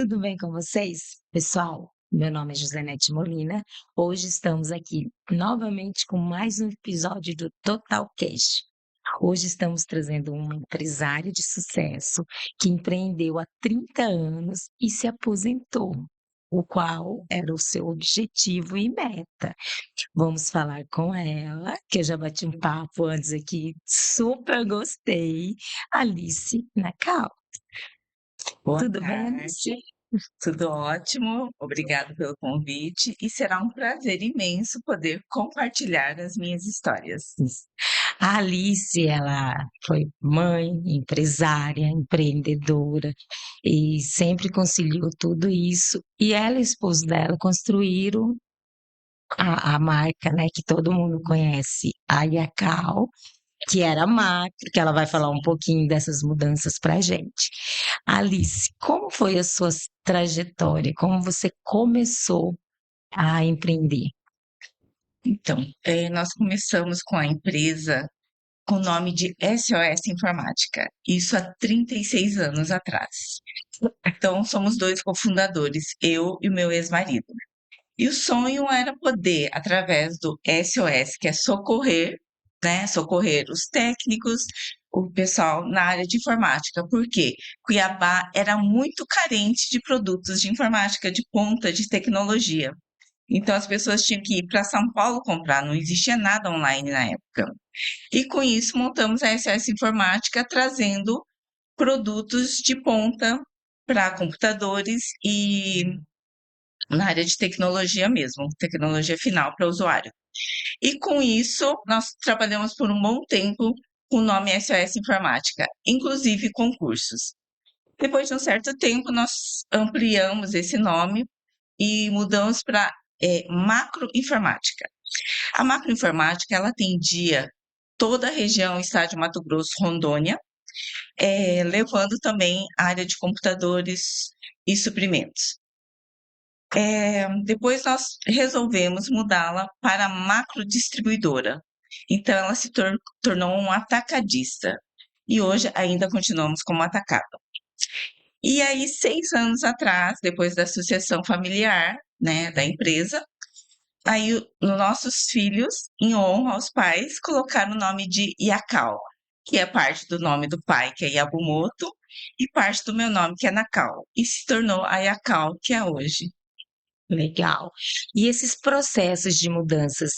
tudo bem com vocês? Pessoal, meu nome é Josanete Molina. Hoje estamos aqui novamente com mais um episódio do Total Cash. Hoje estamos trazendo uma empresária de sucesso que empreendeu há 30 anos e se aposentou, o qual era o seu objetivo e meta. Vamos falar com ela, que eu já bati um papo antes aqui, super gostei, Alice Nacal. Boa Tudo bem, Alice? tarde, tudo ótimo, obrigado pelo convite e será um prazer imenso poder compartilhar as minhas histórias. A Alice, ela foi mãe, empresária, empreendedora e sempre conciliou tudo isso. E ela e o esposo dela construíram a marca, né, que todo mundo conhece, a Yacal, que era macro, que ela vai falar um pouquinho dessas mudanças para a gente. Alice, como foi a sua trajetória? Como você começou a empreender? Então, nós começamos com a empresa com o nome de SOS Informática, isso há 36 anos atrás. Então, somos dois cofundadores, eu e o meu ex-marido. E o sonho era poder, através do SOS, que é socorrer, né, socorrer os técnicos, o pessoal na área de informática, porque Cuiabá era muito carente de produtos de informática de ponta, de tecnologia. Então as pessoas tinham que ir para São Paulo comprar, não existia nada online na época. E com isso montamos a SS Informática, trazendo produtos de ponta para computadores e na área de tecnologia mesmo, tecnologia final para o usuário. E com isso, nós trabalhamos por um bom tempo com o nome SOS Informática, inclusive concursos. Depois de um certo tempo, nós ampliamos esse nome e mudamos para Macroinformática. A macroinformática, ela atendia toda a região, estado de Mato Grosso, Rondônia, levando também a área de computadores e suprimentos. Depois nós resolvemos mudá-la para macrodistribuidora. Então ela se tornou um atacadista. E hoje ainda continuamos como atacado. E aí, 6 anos atrás, depois da sucessão familiar, né, da empresa, aí nossos filhos, em honra aos pais, colocaram o nome de Yakal, que é parte do nome do pai, que é Yabumoto, e parte do meu nome, que é Nakal. E se tornou a Yakal, que é hoje. Legal. E esses processos de mudanças,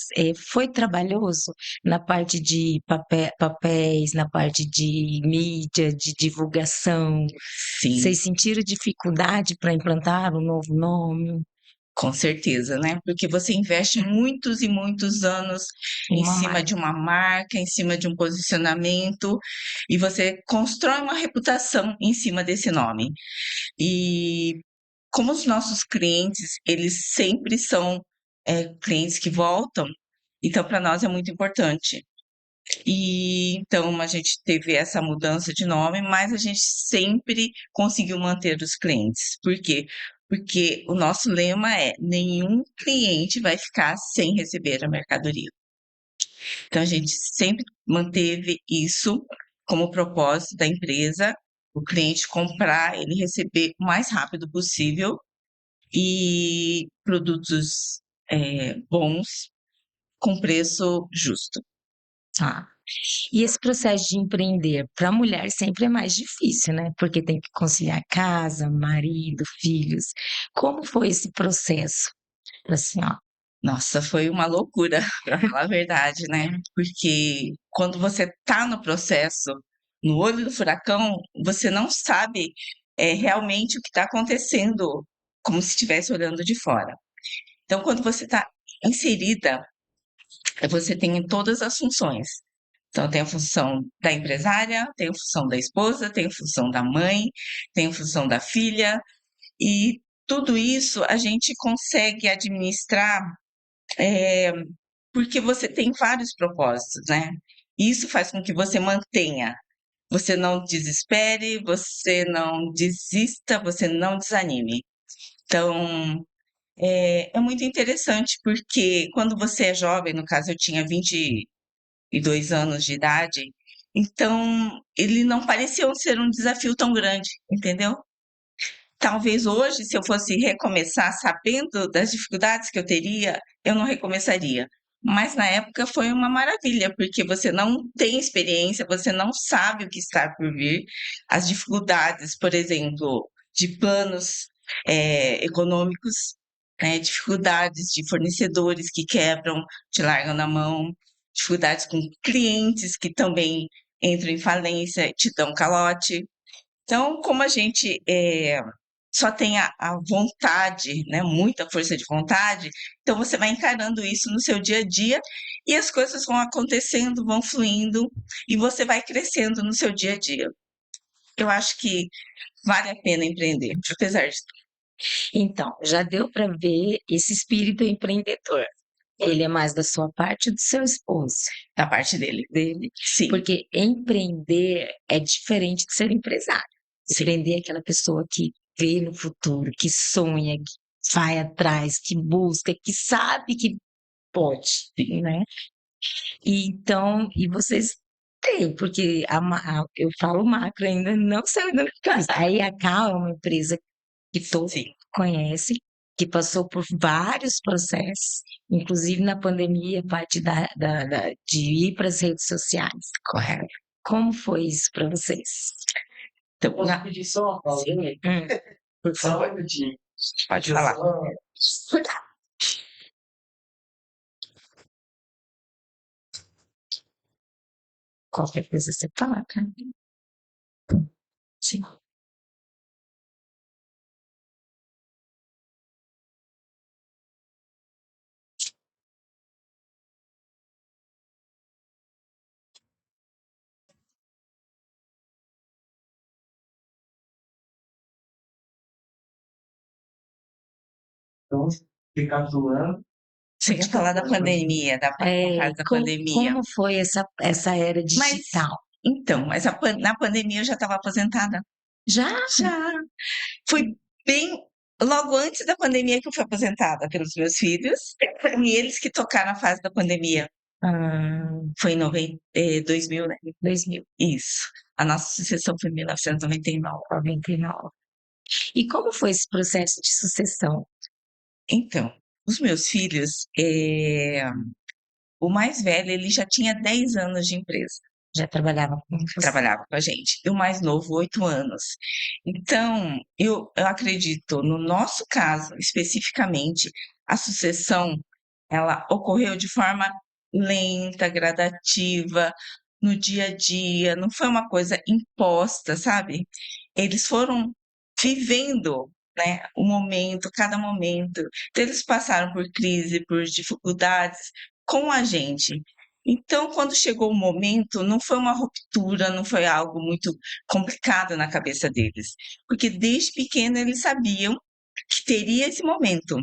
foi trabalhoso na parte de papéis, na parte de mídia, de divulgação? Sim. Vocês sentiram dificuldade para implantar um novo nome? Com certeza, né? Porque você investe muitos e muitos anos em Uma cima marca. de uma marca, em cima de um posicionamento, e você constrói uma reputação em cima desse nome. E como os nossos clientes, eles sempre são clientes que voltam, então para nós é muito importante. E então a gente teve essa mudança de nome, mas a gente sempre conseguiu manter os clientes. Por quê? Porque o nosso lema é: nenhum cliente vai ficar sem receber a mercadoria. Então a gente sempre manteve isso como propósito da empresa, o cliente comprar, ele receber o mais rápido possível e produtos bons com preço justo. Tá. E esse processo de empreender para a mulher sempre é mais difícil, né? Porque tem que conciliar casa, marido, filhos. Como foi esse processo para a senhora? Nossa, foi uma loucura, para falar a verdade, né? Porque quando você tá no processo, no olho do furacão, você não sabe, realmente o que está acontecendo, como se estivesse olhando de fora. Então, quando você está inserida, você tem todas as funções. Então, tem a função da empresária, tem a função da esposa, tem a função da mãe, tem a função da filha, e tudo isso a gente consegue administrar, eh, porque você tem vários propósitos, né? Isso faz com que você mantenha, você não desespere, você não desista, você não desanime. Então, é muito interessante, porque quando você é jovem, no caso eu tinha 22 anos de idade, então ele não parecia ser um desafio tão grande, entendeu? talvez hoje, se eu fosse recomeçar sabendo das dificuldades que eu teria, eu não recomeçaria. Mas na época foi uma maravilha, porque você não tem experiência, você não sabe o que está por vir. As dificuldades, por exemplo, de planos econômicos, né, dificuldades de fornecedores que quebram, te largam na mão, dificuldades com clientes que também entram em falência e te dão calote. Então, como a gente só tem a vontade, né, muita força de vontade, então você vai encarando isso no seu dia a dia e as coisas vão acontecendo, vão fluindo e você vai crescendo no seu dia a dia. Eu acho que vale a pena empreender, apesar de Então, já deu para ver esse espírito empreendedor. Ele é mais da sua parte ou do seu esposo? da parte dele. Dele. Sim, Porque empreender é diferente de ser empresário. sim, Empreender é aquela pessoa que vê no futuro, que sonha, que vai atrás, que busca, que sabe que pode, né? E então, e vocês têm, porque eu falo macro ainda, não sei ainda no caso. Aí a Cal é uma empresa que todos sim, conhecem, que passou por vários processos, inclusive na pandemia, parte de ir para as redes sociais. correto. Como foi isso para vocês? Então, Posso pedir só uma pausinha? Por Só um favor. minutinho. pode falar. Qualquer coisa você fala, cara. Sim. Então, recapitulando, Você quer falar da pandemia, da fase da pandemia? Como foi essa era Mas, digital? então, na pandemia eu já estava aposentada. Já? Já. Foi bem logo antes da pandemia que eu fui aposentada pelos meus filhos, e eles que tocaram a fase da pandemia. Ah, Foi em 2000, né? 2000, Isso. A nossa sucessão foi em 1999. 99. E como foi esse processo de sucessão? Então, os meus filhos, o mais velho, ele já tinha 10 anos de empresa. Já trabalhava com você? Trabalhava com a gente. E o mais novo, 8 anos. Então, eu acredito, no nosso caso, especificamente, a sucessão, ela ocorreu de forma lenta, gradativa, no dia a dia, não foi uma coisa imposta, sabe? Eles foram vivendo, né, o momento, cada momento. Então, eles passaram por crise, por dificuldades com a gente. Então, quando chegou o momento, não foi uma ruptura, não foi algo muito complicado na cabeça deles, porque desde pequeno eles sabiam que teria esse momento.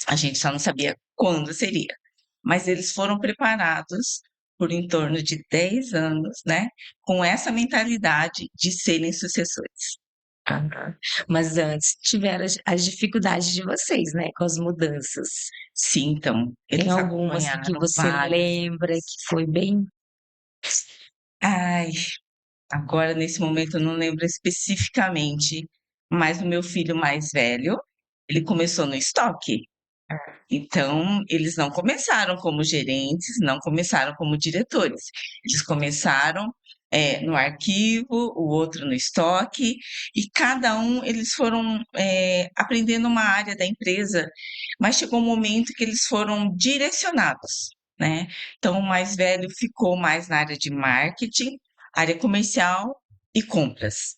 A gente só não sabia quando seria, mas eles foram preparados por em torno de 10 anos, né, com essa mentalidade de serem sucessores. Aham. Mas antes tiveram as dificuldades de vocês, né, com as mudanças. Sim, então, Tem eles alguma, assim, que acompanharam você vários. lembra que foi bem Ai, agora nesse momento eu não lembro especificamente, mas o meu filho mais velho, ele começou no estoque. Então, eles não começaram como gerentes, não começaram como diretores. Eles começaram, no arquivo, o outro no estoque, e cada um eles foram, aprendendo uma área da empresa, mas chegou um momento que eles foram direcionados, né. Então, o mais velho ficou mais na área de marketing, área comercial e compras.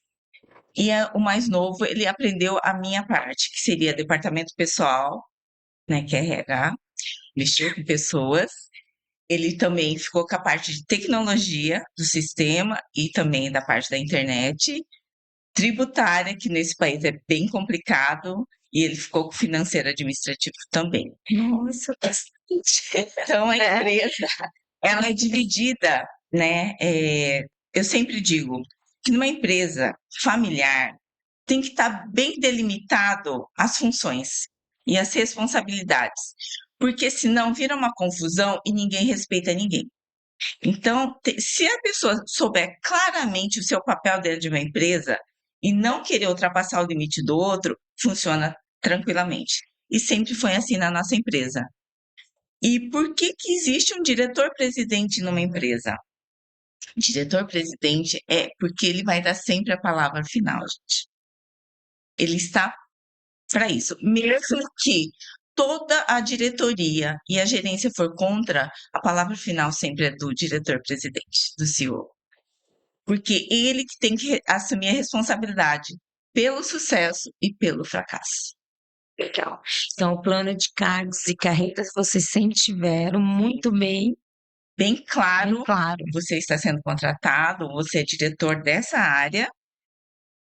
E o mais novo, ele aprendeu a minha parte, que seria departamento pessoal, né, que é RH, mexeu com pessoas. Ele também ficou com a parte de tecnologia do sistema e também da parte da internet, tributária, que nesse país é bem complicado, e ele ficou com financeiro administrativo também. nossa, bastante. Então a empresa, ela é dividida, né? Eu sempre digo que numa empresa familiar tem que estar bem delimitado as funções e as responsabilidades, porque senão vira uma confusão e ninguém respeita ninguém. Então, se a pessoa souber claramente o seu papel dentro de uma empresa, e não querer ultrapassar o limite do outro, funciona tranquilamente. E sempre foi assim na nossa empresa. E por que que existe um diretor-presidente numa empresa? Diretor-presidente é porque ele vai dar sempre a palavra final, gente. Ele está para isso. Mesmo que toda a diretoria e a gerência for contra, a palavra final sempre é do diretor-presidente, do CEO. Porque ele que tem que assumir a responsabilidade pelo sucesso e pelo fracasso. Legal. Então, o plano de cargos e carreiras vocês sempre tiveram muito bem Bem claro, claro. você está sendo contratado, você é diretor dessa área,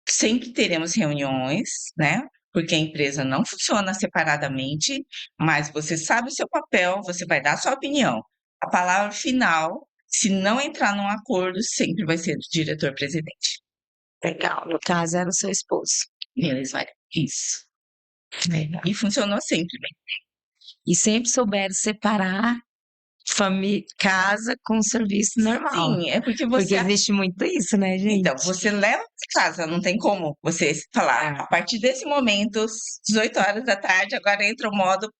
sempre teremos reuniões, né? Porque a empresa não funciona separadamente, mas você sabe o seu papel, você vai dar a sua opinião. A palavra final, se não entrar num acordo, sempre vai ser do diretor-presidente. Legal. No caso, era o seu esposo. Eles vai. Isso. Legal. E funcionou sempre bem. E sempre souberam separar casa com serviço normal. Sim, é porque Porque você. existe muito isso, né, gente? Então, você leva para casa, não tem como você falar, a partir desse momento, 18 horas da tarde, agora entra o modo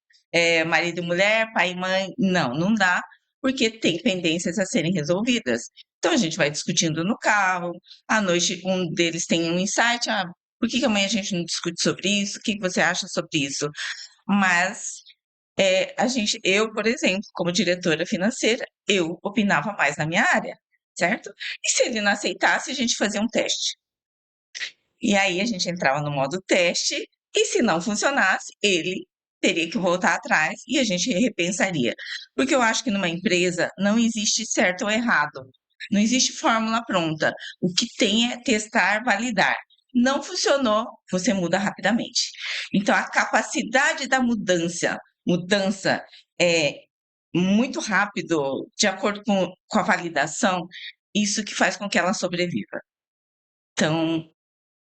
marido e mulher, pai e mãe. Não, não dá, porque tem pendências a serem resolvidas. Então, a gente vai discutindo no carro, à noite um deles tem um insight, por que amanhã a gente não discute sobre isso? O que você acha sobre isso? Mas eu, por exemplo, como diretora financeira, eu opinava mais na minha área, certo? E se ele não aceitasse, a gente fazia um teste. E aí a gente entrava no modo teste, e se não funcionasse, ele teria que voltar atrás e a gente repensaria. Porque eu acho que numa empresa não existe certo ou errado, não existe fórmula pronta. O que tem é testar, validar. Não funcionou, você muda rapidamente. Então, a capacidade da mudança é muito rápido, de acordo com a validação, isso que faz com que ela sobreviva. Então,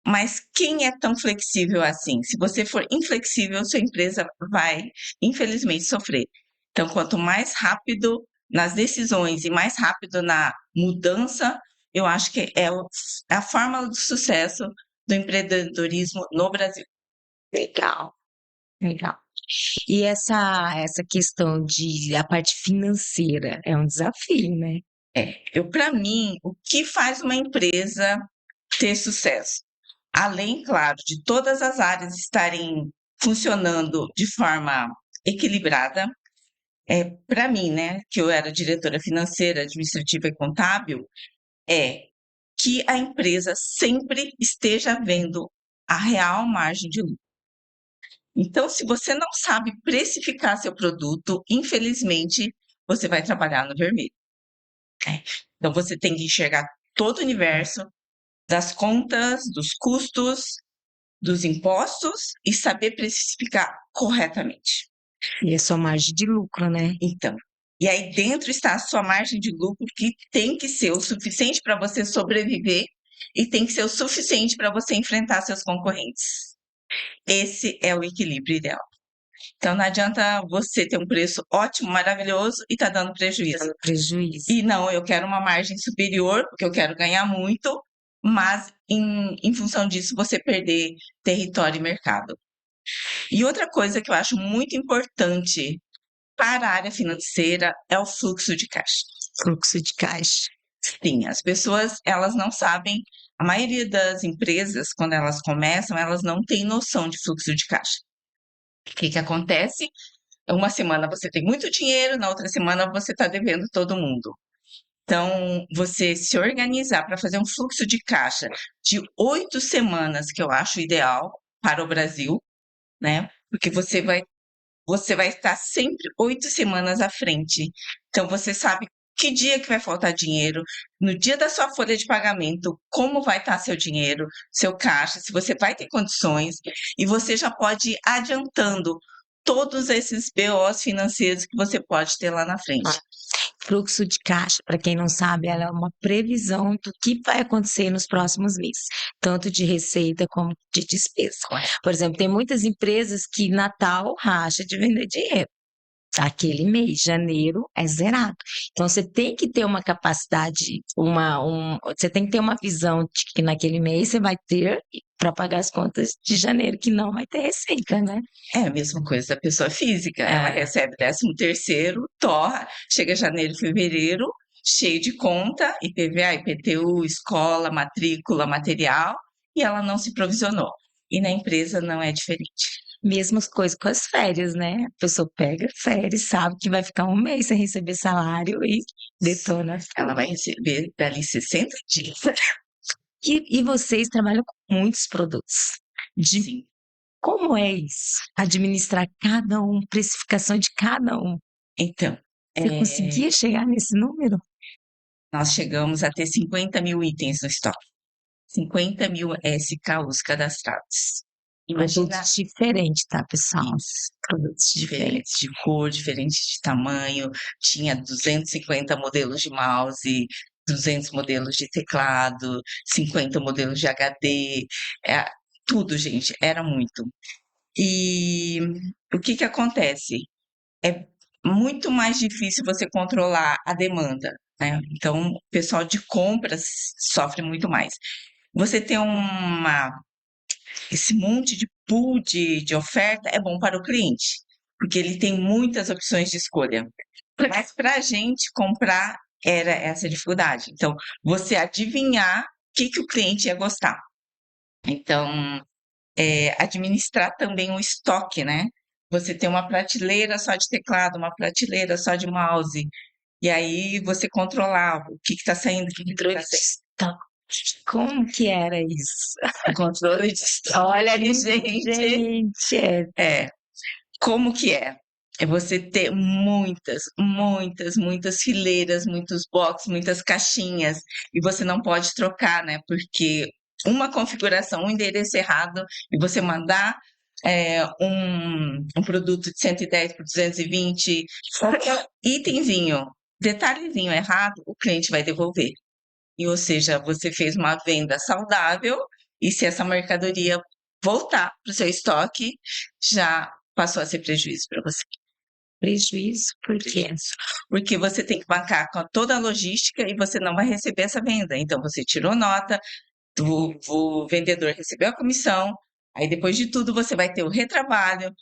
mas quem é tão flexível assim? Se você for inflexível, sua empresa vai, infelizmente, sofrer. Então, quanto mais rápido nas decisões e mais rápido na mudança, eu acho que é a fórmula do sucesso do empreendedorismo no Brasil. Legal, legal. E essa questão de a parte financeira é um desafio, né? Para mim, o que faz uma empresa ter sucesso? Além, claro, de todas as áreas estarem funcionando de forma equilibrada, para mim, né, que eu era diretora financeira, administrativa e contábil, é que a empresa sempre esteja vendo a real margem de lucro. Então, se você não sabe precificar seu produto, infelizmente, você vai trabalhar no vermelho. Então, você tem que enxergar todo o universo das contas, dos custos, dos impostos e saber precificar corretamente. E a sua margem de lucro, né? Então, e aí dentro está a sua margem de lucro, que tem que ser o suficiente para você sobreviver e tem que ser o suficiente para você enfrentar seus concorrentes. Esse é o equilíbrio ideal. Então, não adianta você ter um preço ótimo, maravilhoso e tá dando prejuízo. Dando prejuízo. E não, eu quero uma margem superior, porque eu quero ganhar muito, mas em função disso você perder território e mercado. E outra coisa que eu acho muito importante para a área financeira é o fluxo de caixa. Fluxo de caixa. Sim, as pessoas, elas não sabem, a maioria das empresas, quando elas começam, elas não têm noção de fluxo de caixa. O que acontece? Uma semana você tem muito dinheiro, na outra semana você está devendo todo mundo. Então, você se organizar para fazer um fluxo de caixa de 8 semanas, que eu acho ideal para o Brasil, né? Porque você vai estar sempre 8 semanas à frente. Então, você sabe que dia que vai faltar dinheiro, no dia da sua folha de pagamento, como vai estar seu dinheiro, seu caixa, se você vai ter condições, e você já pode ir adiantando todos esses BOs financeiros que você pode ter lá na frente. Fluxo de caixa, para quem não sabe, ela é uma previsão do que vai acontecer nos próximos meses, tanto de receita como de despesa. Por exemplo, tem muitas empresas que Natal racha de vender dinheiro. aquele mês, janeiro é zerado. Então você tem que ter uma capacidade, você tem que ter uma visão de que naquele mês você vai ter para pagar as contas de janeiro, que não vai ter receita, né? É a mesma coisa da pessoa física, ela É. recebe 13º, torra, chega janeiro, fevereiro, cheio de conta, IPVA, IPTU, escola, matrícula, material, e ela não se provisionou. E na empresa não é diferente. Mesmas coisas com as férias, né? A pessoa pega férias, sabe que vai ficar um mês sem receber salário e detona. Ela vai receber dali 60 dias. E vocês trabalham com muitos produtos. Sim. Como é isso? Administrar cada um, precificação de cada um. Então, Você conseguia chegar nesse número? nós chegamos a ter 50 mil itens no estoque. 50 mil SKUs cadastrados. Imagina Produtos diferentes, tá, pessoal? isso. Produtos diferentes. Diferentes de cor, diferentes de tamanho, tinha 250 modelos de mouse, 200 modelos de teclado, 50 modelos de HD, tudo, gente, era muito. E o que que acontece? É muito mais difícil você controlar a demanda, né? Então, o pessoal de compras sofre muito mais. Você ter esse monte de pool de oferta é bom para o cliente, porque ele tem muitas opções de escolha. Mas para a gente comprar era essa dificuldade. Então, você adivinhar o que que o cliente ia gostar. Então, administrar também o estoque, né? Você tem uma prateleira só de teclado, uma prateleira só de mouse, e aí você controlar o que está saindo, o que está saindo. Tá. Como que era isso? O controle de estoque, Olha, gente. É, como que é? É você ter muitas fileiras, muitos boxes, muitas caixinhas, e você não pode trocar, né? Porque uma configuração, um endereço errado, e você mandar um produto de 110 por 220, qualquer itemzinho, detalhezinho errado, o cliente vai devolver. E, ou seja, você fez uma venda saudável, e se essa mercadoria voltar para o seu estoque, já passou a ser prejuízo para você. Prejuízo, por quê? Porque você tem que bancar com toda a logística e você não vai receber essa venda. Então, você tirou nota, o vendedor recebeu a comissão, aí depois de tudo você vai ter o retrabalho,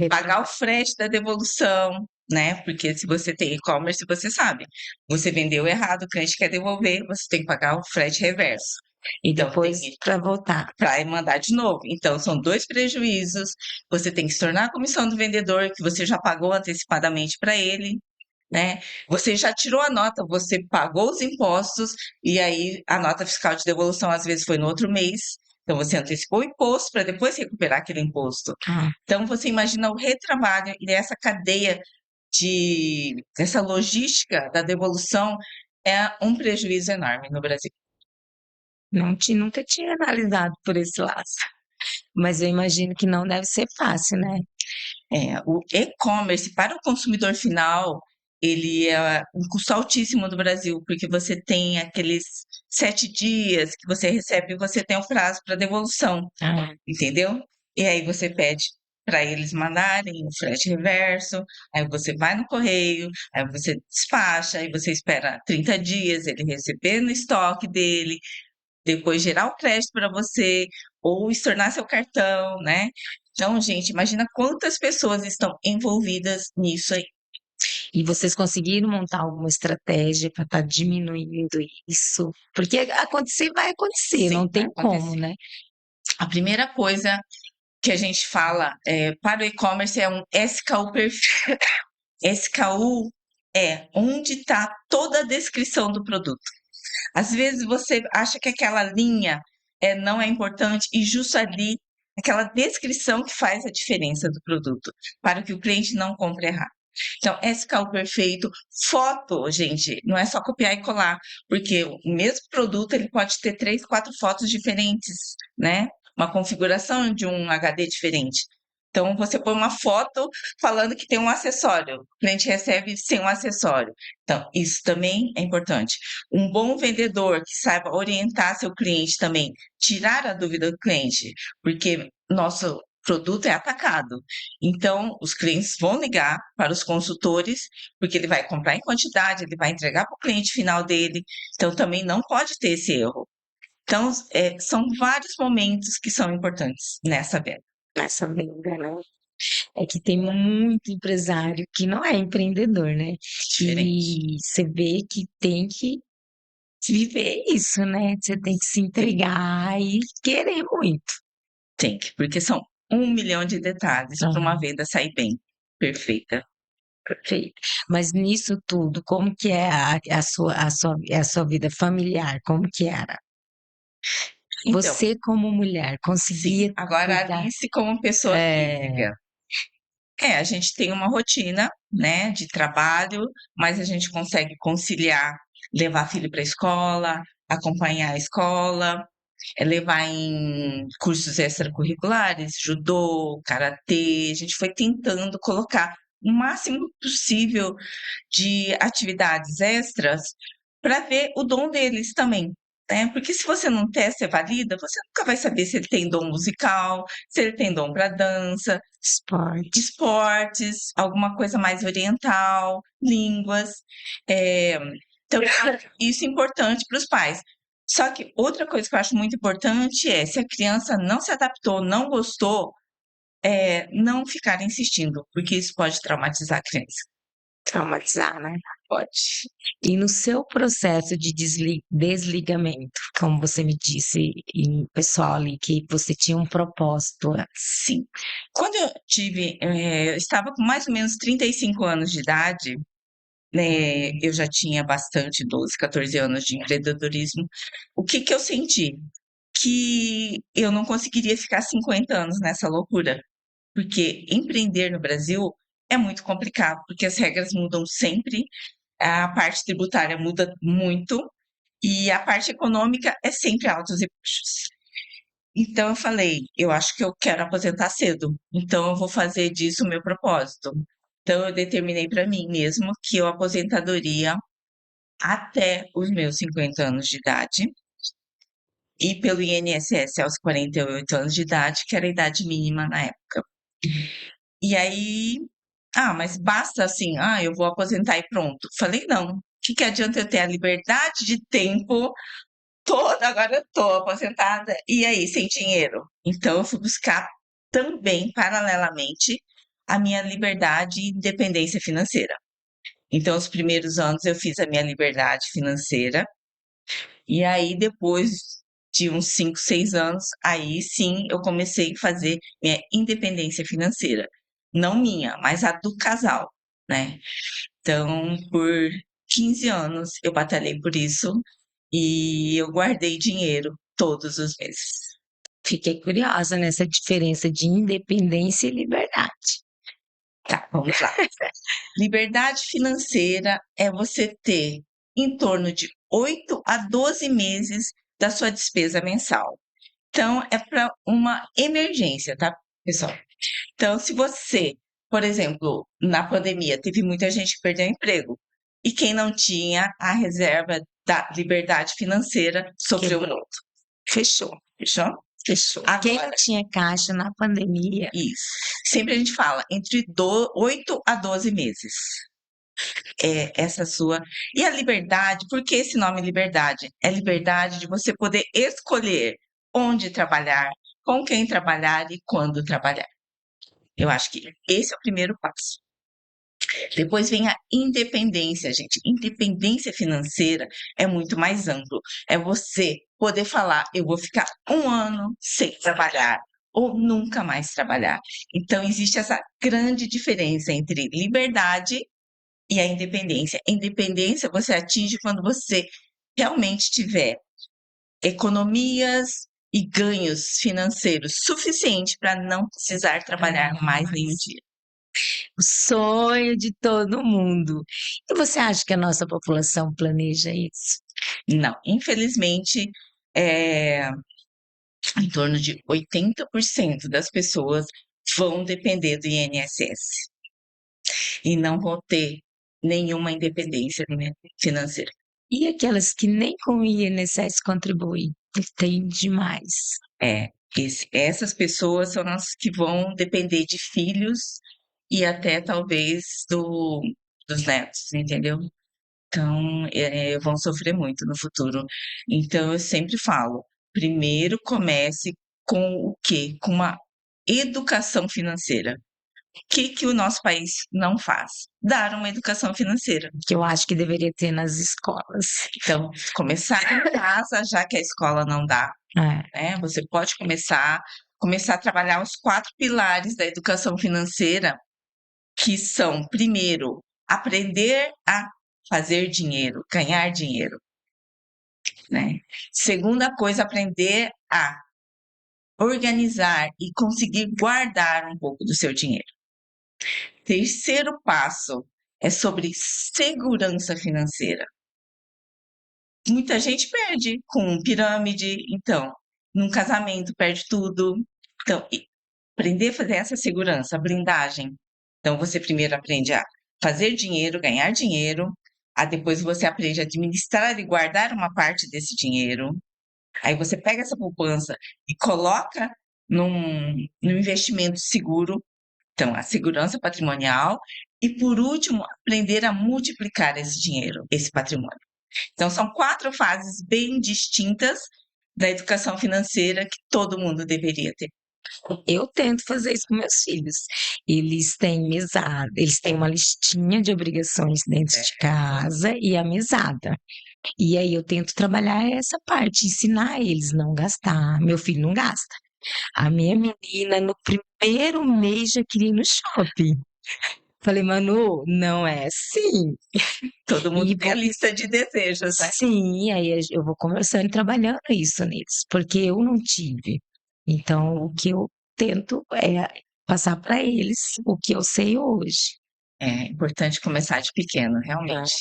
pagar o frete da devolução, né? Porque se você tem e-commerce, você sabe, você vendeu errado, o cliente quer devolver, você tem que pagar o frete reverso. E Então, depois para voltar. para mandar de novo. Então, são dois prejuízos. Você tem que se tornar a comissão do vendedor, que você já pagou antecipadamente para ele, né? Você já tirou a nota, você pagou os impostos, e aí a nota fiscal de devolução às vezes foi no outro mês. Então, você antecipou o imposto para depois recuperar aquele imposto. Ah, Então, você imagina o retrabalho e essa cadeia essa logística da devolução é um prejuízo enorme no Brasil. nunca tinha analisado por esse lado. Mas eu imagino que não deve ser fácil, né? O e-commerce para o consumidor final, ele é um custo altíssimo no Brasil, porque você tem aqueles 7 dias que você recebe e você tem o prazo para devolução, Ah, entendeu? E aí você pede para eles mandarem o frete reverso, aí você vai no correio, aí você despacha, aí você espera 30 dias ele receber no estoque dele, depois gerar o crédito para você, ou estornar seu cartão, né? Então, gente, imagina quantas pessoas estão envolvidas nisso aí. e vocês conseguiram montar alguma estratégia para estar diminuindo isso? Porque acontecer vai acontecer, Sim, não vai tem como, acontecer. né? A primeira coisa que a gente fala para o e-commerce é um SKU perfeito. SKU é onde está toda a descrição do produto. Às vezes você acha que aquela linha não é importante e justo ali, aquela descrição que faz a diferença do produto, para que o cliente não compre errado. Então, SKU perfeito, foto, gente, não é só copiar e colar, porque o mesmo produto ele pode ter 3, 4 fotos diferentes, né? Uma configuração de um HD diferente. Então, você põe uma foto falando que tem um acessório, o cliente recebe sem um acessório. Então, isso também é importante. Um bom vendedor que saiba orientar seu cliente também, tirar a dúvida do cliente, porque nosso produto é atacado. Então, os clientes vão ligar para os consultores, porque ele vai comprar em quantidade, ele vai entregar para o cliente final dele. Então, também não pode ter esse erro. Então, são vários momentos que são importantes nessa venda. Nessa venda, né? É que tem muito empresário que não é empreendedor, né? Diferente. E você vê que tem que viver isso, né? Você tem que se entregar e querer muito. Tem que, porque são 1 milhão de detalhes para uma venda sair bem, perfeita. Perfeito. Mas nisso tudo, como que é a sua vida familiar? Como que era? Então, Você como mulher sim, conseguia agora a cuidar? Alice como pessoa É, física. A gente tem uma rotina, né, de trabalho, mas a gente consegue conciliar, levar filho para a escola, acompanhar a escola, levar em cursos extracurriculares, judô, karatê. A gente foi tentando colocar o máximo possível de atividades extras para ver o dom deles também, né? Porque se você não testa e valida, você nunca vai saber se ele tem dom musical, se ele tem dom para dança, esporte. esportes, alguma coisa mais oriental, línguas. Eh, então, isso é importante para os pais. Só que outra coisa que eu acho muito importante é, se a criança não se adaptou, não gostou, não ficar insistindo, porque isso pode traumatizar a criança. Traumatizar, né? Pode. E no seu processo de desligamento, como você me disse, e pessoal ali, que você tinha um propósito, Sim. Quando eu estava com mais ou menos 35 anos de idade, né, eu já tinha bastante, 12, 14 anos de empreendedorismo. O que que eu senti? Que eu não conseguiria ficar 50 anos nessa loucura, porque empreender no Brasil é muito complicado, porque as regras mudam sempre, a parte tributária muda muito e a parte econômica é sempre altos e baixos. Então eu falei, eu acho que eu quero aposentar cedo, então eu vou fazer disso o meu propósito. Então eu determinei para mim mesmo que eu aposentadoria até os meus 50 anos de idade e pelo INSS aos 48 anos de idade, que era a idade mínima na época. E aí, mas basta assim, eu vou aposentar e pronto. Falei, não. O que que adianta eu ter a liberdade de tempo toda, agora eu tô aposentada, e aí, sem dinheiro? Então eu fui buscar também, paralelamente, a minha liberdade e independência financeira. Então, os primeiros anos eu fiz a minha liberdade financeira, e aí depois de uns 5, 6 anos, aí sim eu comecei a fazer minha independência financeira. Não minha, mas a do casal, né? Então, por 15 anos eu batalhei por isso e eu guardei dinheiro todos os meses. fiquei curiosa nessa diferença de independência e liberdade. Tá, vamos lá. Liberdade financeira é você ter em torno de 8 a 12 meses da sua despesa mensal. Então, é para uma emergência, tá, pessoal? Então, se você, por exemplo, na pandemia, teve muita gente que perdeu o emprego, e quem não tinha a reserva da liberdade financeira sofreu Quebrou. muito. Fechou, fechou? Fechou. Quem não Agora, tinha caixa na pandemia, isso. Sempre a gente fala entre 8 a 12 meses. É essa sua. E a liberdade, por que esse nome liberdade? É liberdade de você poder escolher onde trabalhar, com quem trabalhar e quando trabalhar. Eu acho que esse é o primeiro passo. Depois vem a independência, gente. Independência financeira é muito mais amplo. É você poder falar, eu vou ficar 1 ano sem trabalhar ou nunca mais trabalhar. Então, existe essa grande diferença entre liberdade e a independência. A independência você atinge quando você realmente tiver economias e ganhos financeiros suficientes para não precisar trabalhar mais nenhum dia. o sonho de todo mundo. E você acha que a nossa população planeja isso? Não, infelizmente, em torno de 80% das pessoas vão depender do INSS e não vão ter nenhuma independência, né, financeira. E aquelas que nem com o INSS contribuem? Tem demais. É. Essas pessoas são as que vão depender de filhos e até talvez dos netos, entendeu? Então, vão sofrer muito no futuro. Então, eu sempre falo, primeiro comece com o quê? Com uma educação financeira. O que que o nosso país não faz? Dar uma educação financeira. Que eu acho que deveria ter nas escolas. Então, começar em casa, já que a escola não dá, É. né? Você pode começar a trabalhar os 4 pilares da educação financeira, que são, primeiro, aprender a fazer dinheiro, ganhar dinheiro, né? Segunda coisa, aprender a organizar e conseguir guardar um pouco do seu dinheiro. Terceiro passo é sobre segurança financeira. Muita gente perde com pirâmide, então, num casamento perde tudo. Então, aprender a fazer essa segurança, blindagem. Então, você primeiro aprende a fazer dinheiro, ganhar dinheiro, depois você aprende a administrar e guardar uma parte desse dinheiro. Aí você pega essa poupança e coloca num investimento seguro, então, a segurança patrimonial, e por último, aprender a multiplicar esse dinheiro, esse patrimônio. Então, são 4 fases bem distintas da educação financeira que todo mundo deveria ter. Eu tento fazer isso com meus filhos. Eles têm mesada, eles têm uma listinha de obrigações dentro de casa e a mesada. E aí eu tento trabalhar essa parte, ensinar eles não gastar. Meu filho não gasta. A minha menina, no primeiro mês, já queria ir no shopping. Falei, Manu, não é assim. Todo mundo E tem a lista de desejos, né? sim, aí eu vou conversando e trabalhando isso neles, porque eu não tive. Então, o que eu tento é passar para eles o que eu sei hoje. É importante começar de pequeno, realmente.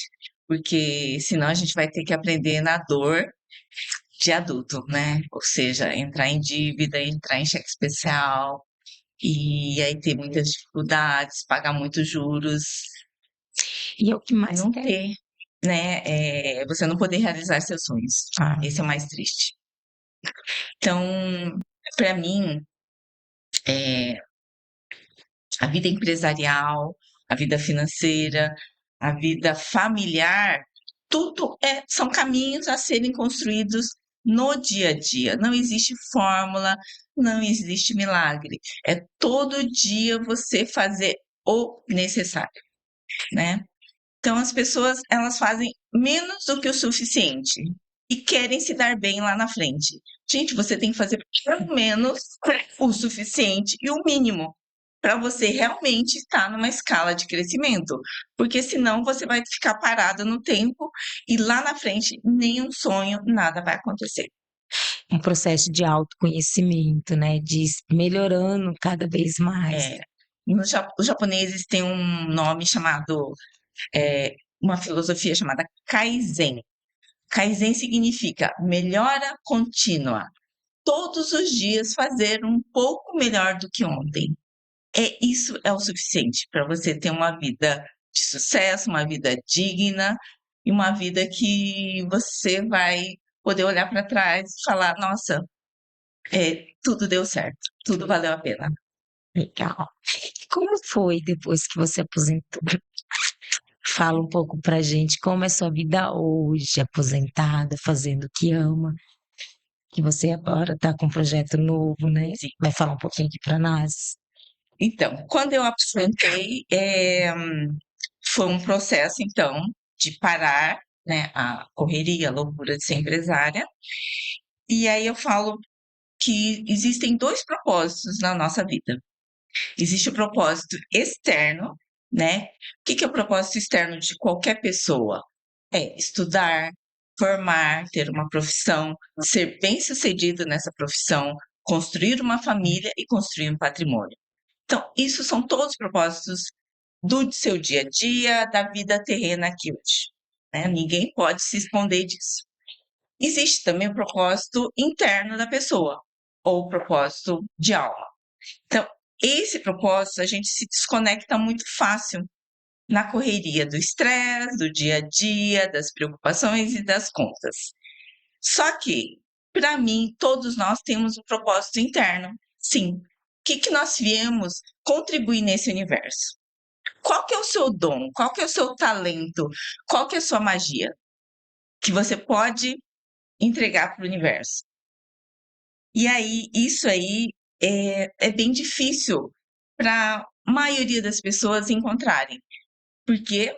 Porque senão a gente vai ter que aprender na dor de adulto, né? Ou seja, entrar em dívida, entrar em cheque especial, e aí ter muitas dificuldades, pagar muitos juros, E é o que mais não quero. ter, né? Você não poder realizar seus sonhos. Ah, Esse é o mais triste. Então, para mim, é, a vida empresarial, a vida financeira, a vida familiar, tudo são caminhos a serem construídos no dia a dia. Não existe fórmula, não existe milagre. É todo dia você fazer o necessário, né? Então as pessoas, elas fazem menos do que o suficiente e querem se dar bem lá na frente. Gente, você tem que fazer pelo menos o suficiente e o mínimo para você realmente estar numa escala de crescimento, porque senão você vai ficar parado no tempo e lá na frente nenhum sonho, nada vai acontecer. um processo de autoconhecimento, né? De melhorando cada vez mais. É, os japoneses têm um nome chamado, uma filosofia chamada Kaizen. Kaizen significa melhora contínua. Todos os dias fazer um pouco melhor do que ontem. Isso é o suficiente para você ter uma vida de sucesso, uma vida digna e uma vida que você vai poder olhar para trás e falar: nossa, tudo deu certo, tudo valeu a pena. Legal. E como foi depois que você aposentou? Fala um pouco pra gente como é sua vida hoje, aposentada, fazendo o que ama, que você agora tá com um projeto novo, né? Sim. Vai falar um pouquinho aqui pra nós? Então, quando eu aposentei, foi um processo, então, de parar, né, a correria, a loucura de ser empresária. E aí eu falo que existem 2 propósitos na nossa vida. Existe o propósito externo, né? O que que é o propósito externo de qualquer pessoa? É estudar, formar, ter uma profissão, ser bem-sucedido nessa profissão, construir uma família e construir um patrimônio. Então, isso são todos propósitos do seu dia a dia, da vida terrena aqui hoje, né? Ninguém pode se esconder disso. Existe também o propósito interno da pessoa, ou o propósito de alma. Então, esse propósito a gente se desconecta muito fácil na correria do estresse, do dia a dia, das preocupações e das contas. Só que para mim, todos nós temos um propósito interno. Sim. O que nós viemos contribuir nesse universo? Qual que é o seu dom? Qual que é o seu talento? Qual que é a sua magia que você pode entregar para o universo? E aí, isso aí é bem difícil para a maioria das pessoas encontrarem, porque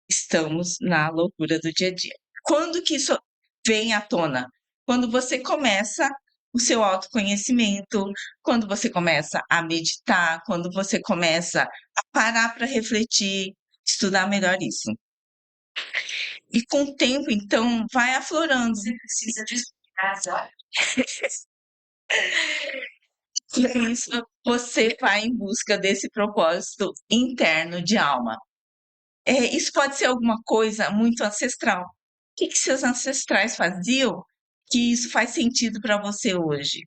estamos na loucura do dia a dia. Quando que isso vem à tona? Quando você começa o seu autoconhecimento, quando você começa a meditar, quando você começa a parar para refletir, estudar melhor isso. E com o tempo, então, vai aflorando. Você precisa de casa. Com isso, você vai em busca desse propósito interno de alma. Isso pode ser alguma coisa muito ancestral. O que seus ancestrais faziam que isso faz sentido para você hoje,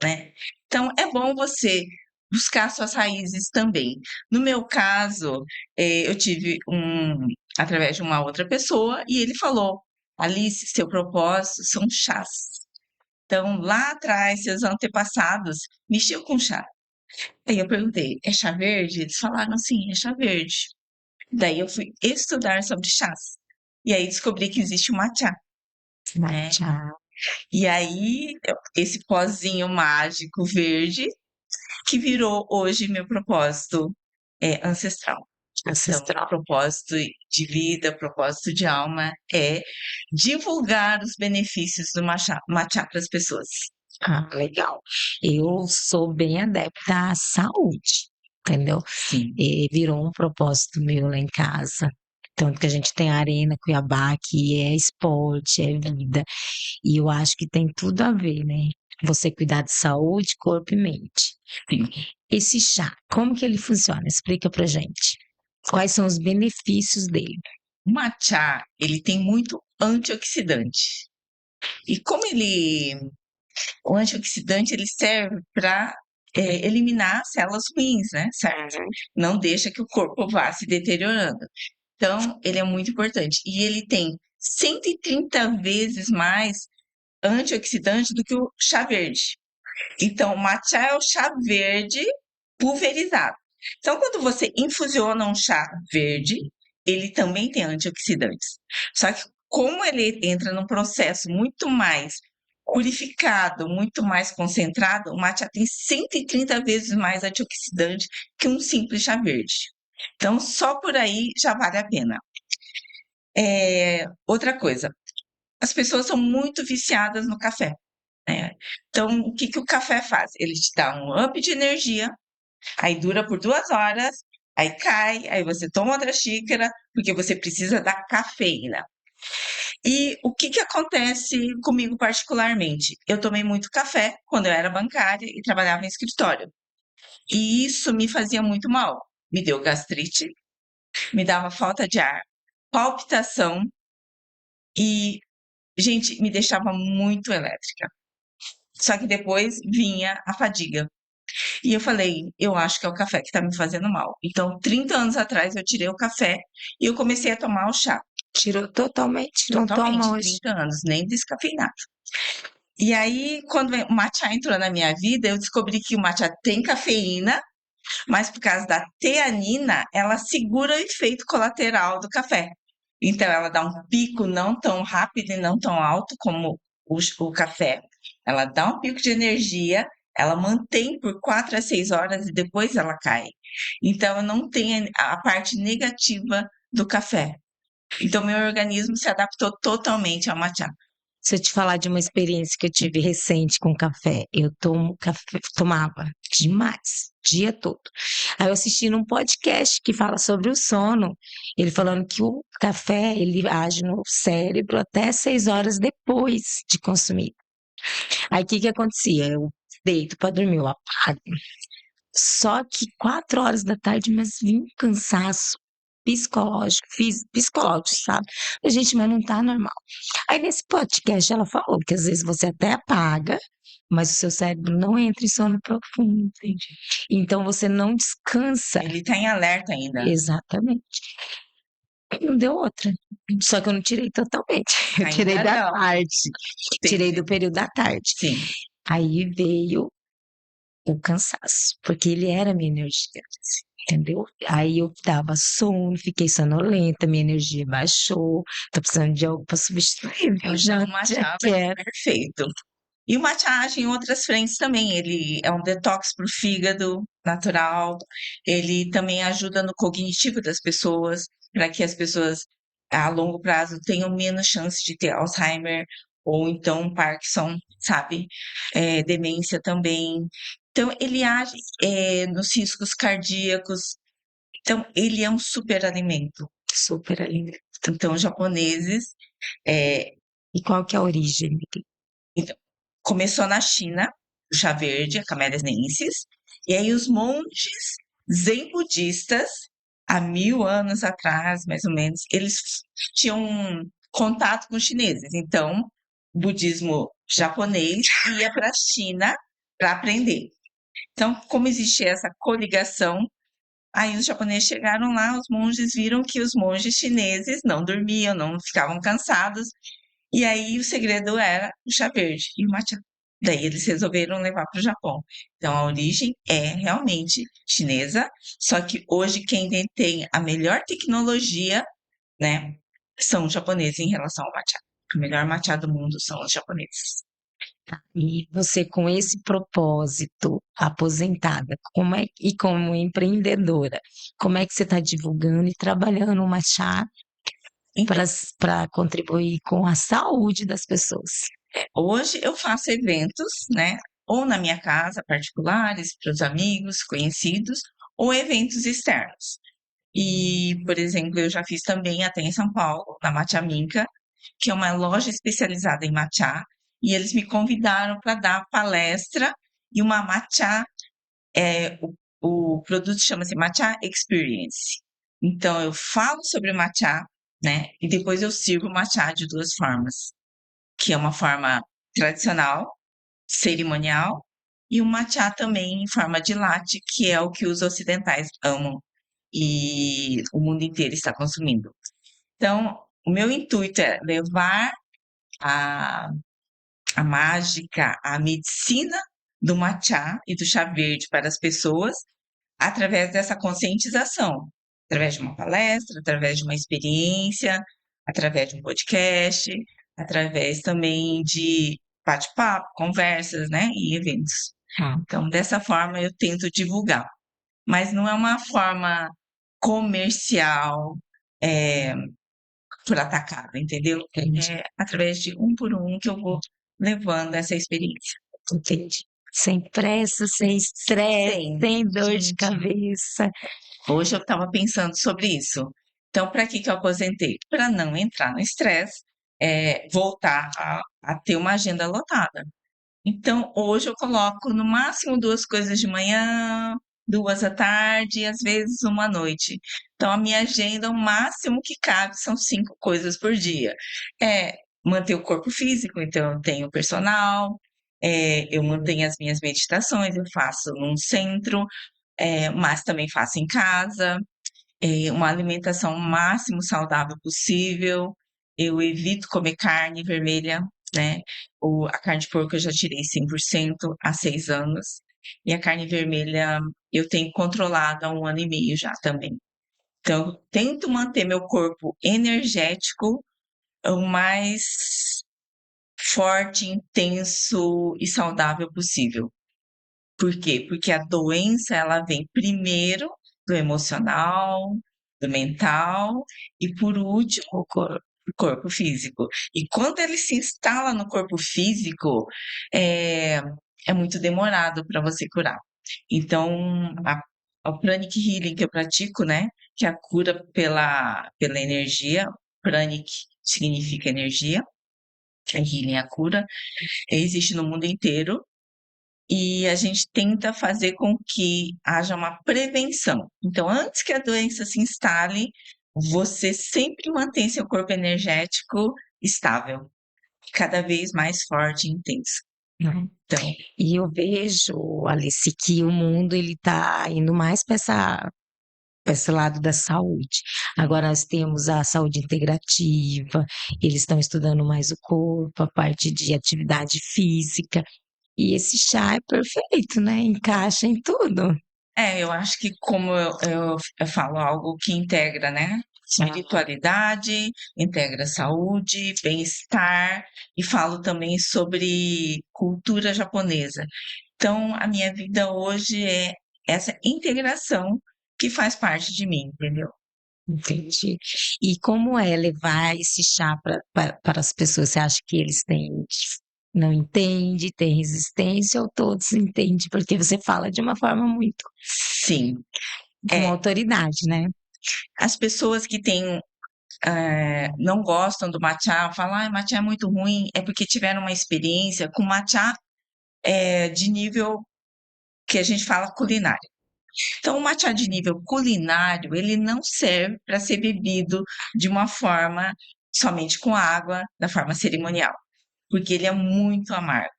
né? Então, é bom você buscar suas raízes também. No meu caso, eu tive através de uma outra pessoa, e ele falou: Alice, seu propósito são chás. Então, lá atrás, seus antepassados mexiam com chá. Aí eu perguntei: é chá verde? Eles falaram: sim, é chá verde. Daí eu fui estudar sobre chás. E aí descobri que existe o matcha, né? Matcha. E aí, esse pozinho mágico verde que virou hoje meu propósito ancestral. Então, Ancestral. propósito de vida, propósito de alma é divulgar os benefícios do matcha para as pessoas. Ah, legal. Eu sou bem adepta à saúde, entendeu? Sim. E virou um propósito meu lá em casa. Tanto que a gente tem a Arena Cuiabá, que é esporte, é vida. E eu acho que tem tudo a ver, né? Você cuidar de saúde, corpo e mente. Sim. Esse chá, como que ele funciona? Explica pra gente. Quais são os benefícios dele? O matcha, ele tem muito antioxidante. E como o antioxidante ele serve para eliminar células ruins, né? Certo? Não deixa que o corpo vá se deteriorando. Então, ele é muito importante. E ele tem 130 vezes mais antioxidante do que o chá verde. Então, o matcha é o chá verde pulverizado. Então, quando você infusiona um chá verde, ele também tem antioxidantes. Só que como ele entra num processo muito mais purificado, muito mais concentrado, o matcha tem 130 vezes mais antioxidante que um simples chá verde. Então, só por aí já vale a pena. Outra coisa, as pessoas são muito viciadas no café, né? Então, o que o café faz? Ele te dá um up de energia, aí dura por 2 horas, aí cai, aí você toma outra xícara, porque você precisa da cafeína. E o que acontece comigo particularmente? Eu tomei muito café quando eu era bancária e trabalhava em escritório. E isso me fazia muito mal. Me deu gastrite, me dava falta de ar, palpitação e, gente, me deixava muito elétrica. Só que depois vinha a fadiga. E eu falei, eu acho que é o café que tá me fazendo mal. Então, 30 anos atrás, eu tirei o café e eu comecei a tomar o chá. Tirou totalmente, não Totalmente, toma hoje. 30 anos, nem descafeinado. E aí, quando o matcha entrou na minha vida, eu descobri que o matcha tem cafeína, mas por causa da teanina, ela segura o efeito colateral do café. Então, ela dá um pico não tão rápido e não tão alto como o café. Ela dá um pico de energia, ela mantém por 4 a 6 horas e depois ela cai. Então, eu não tenho a parte negativa do café. Então, meu organismo se adaptou totalmente ao matcha. Se eu te falar de uma experiência que eu tive recente com café, eu tomo café, tomava demais, dia todo. Aí eu assisti num podcast que fala sobre o sono, ele falando que o café, ele age no cérebro até 6 horas depois de consumir. Aí o que que acontecia? Eu deito para dormir, eu apago. Só que 4 horas da tarde, mas vinha um cansaço psicológico, psicológico, sabe? A gente, mas não tá normal. Aí nesse podcast ela falou que às vezes você até apaga, mas o seu cérebro não entra em sono profundo. Entendi. Então você não descansa. Ele tá em alerta ainda. Exatamente. não deu outra. Só que eu não tirei totalmente. Eu tirei Ainda da não. tarde. Tirei Entendi. do período da tarde. Sim. Aí veio o cansaço, porque ele era minha energia, entendeu? Aí eu dava sono, fiquei sonolenta, minha energia baixou, tô precisando de algo para substituir, eu Então, o já matcha vai ser quero. perfeito. E o matcha age em outras frentes também. Ele é um detox para o fígado natural. Ele também ajuda no cognitivo das pessoas, para que as pessoas a longo prazo tenham menos chance de ter Alzheimer ou então Parkinson, sabe? Demência também. Então, ele age, nos riscos cardíacos. Então, ele é um super alimento. Super alimento. Então, os japoneses, eh, E qual que é a origem dele? então, começou na China, o chá verde, a Camellia sinensis, e aí os monges zen budistas, há 1000 anos atrás, mais ou menos, eles tinham contato com os chineses. Então, o budismo japonês ia para a China para aprender. Então, como existia essa coligação, aí os japoneses chegaram lá, os monges viram que os monges chineses não dormiam, não ficavam cansados, e aí o segredo era o chá verde e o matcha. Daí eles resolveram levar para o Japão. Então a origem é realmente chinesa, só que hoje quem detém a melhor tecnologia, né, são os japoneses em relação ao matcha. O melhor matcha do mundo são os japoneses. E você, com esse propósito, aposentada, e como empreendedora, como é que você está divulgando e trabalhando o matcha Então, para contribuir com a saúde das pessoas? hoje eu faço eventos, né, ou na minha casa, particulares, para os amigos, conhecidos, ou eventos externos. E, por exemplo, eu já fiz também até em São Paulo, na Matcha Minka, que é uma loja especializada em matcha, e eles me convidaram para dar palestra e uma matcha, o produto chama-se Matcha Experience. Então, eu falo sobre matcha, né, e depois eu sirvo matcha de duas formas, que é uma forma tradicional, cerimonial, e o matcha também em forma de latte, que é o que os ocidentais amam e o mundo inteiro está consumindo. Então, o meu intuito é levar a, a mágica, a medicina do matcha e do chá verde para as pessoas através dessa conscientização, através de uma palestra, através de uma experiência, através de um podcast, através também de bate-papo, conversas, né, e eventos. Ah, Então, dessa forma, eu tento divulgar, mas não é uma forma comercial, é, por atacado, entendeu? entendi, É através de um por um que eu vou levando essa experiência. entendi. Sem pressa, sem estresse, Sim, sem dor de gente. cabeça. Hoje eu estava pensando sobre isso. Então, para que que eu aposentei? Para não entrar no estresse, voltar a ter uma agenda lotada. Então, hoje eu coloco no máximo 2 coisas de manhã, 2 à tarde e às vezes uma à noite. Então, a minha agenda, o máximo que cabe são 5 coisas por dia. É manter o corpo físico, então eu tenho personal, eu mantenho as minhas meditações, eu faço num centro, mas também faço em casa, uma alimentação o máximo saudável possível. Eu evito comer carne vermelha, né? A carne de porco eu já tirei 100% há 6 anos. E a carne vermelha eu tenho controlado há 1 ano e meio já também. Então, eu tento manter meu corpo energético o mais forte, intenso e saudável possível. Por quê? Porque a doença ela vem primeiro do emocional, do mental e por último o corpo físico. E quando ele se instala no corpo físico, é, é muito demorado para você curar. Então, o Pranic Healing que eu pratico, né, que é a cura pela energia, Pranic significa energia, a Healing é a cura, existe no mundo inteiro e a gente tenta fazer com que haja uma prevenção. Então, antes que a doença se instale, você sempre mantém seu corpo energético estável, cada vez mais forte e intenso. Né? Então, E eu vejo, Alice, que o mundo ele está indo mais para essa esse lado da saúde. Agora nós temos a saúde integrativa, eles estão estudando mais o corpo, a parte de atividade física, e esse chá é perfeito, né, encaixa em tudo. Eu acho que como eu falo algo que integra, né? Espiritualidade, integra saúde, bem-estar, e falo também sobre cultura japonesa. Então, a minha vida hoje é essa integração que faz parte de mim, entendeu? Entendi. E como é levar esse chá para as pessoas? Você acha que eles não entendem, têm resistência ou todos entendem? Porque você fala de uma forma muito Sim, com é. autoridade, né? As pessoas que têm, não gostam do matcha, falam, ah, matcha é muito ruim, é porque tiveram uma experiência com matcha de nível que a gente fala culinário. Então, o matcha de nível culinário, ele não serve para ser bebido de uma forma somente com água, da forma cerimonial, porque ele é muito amargo,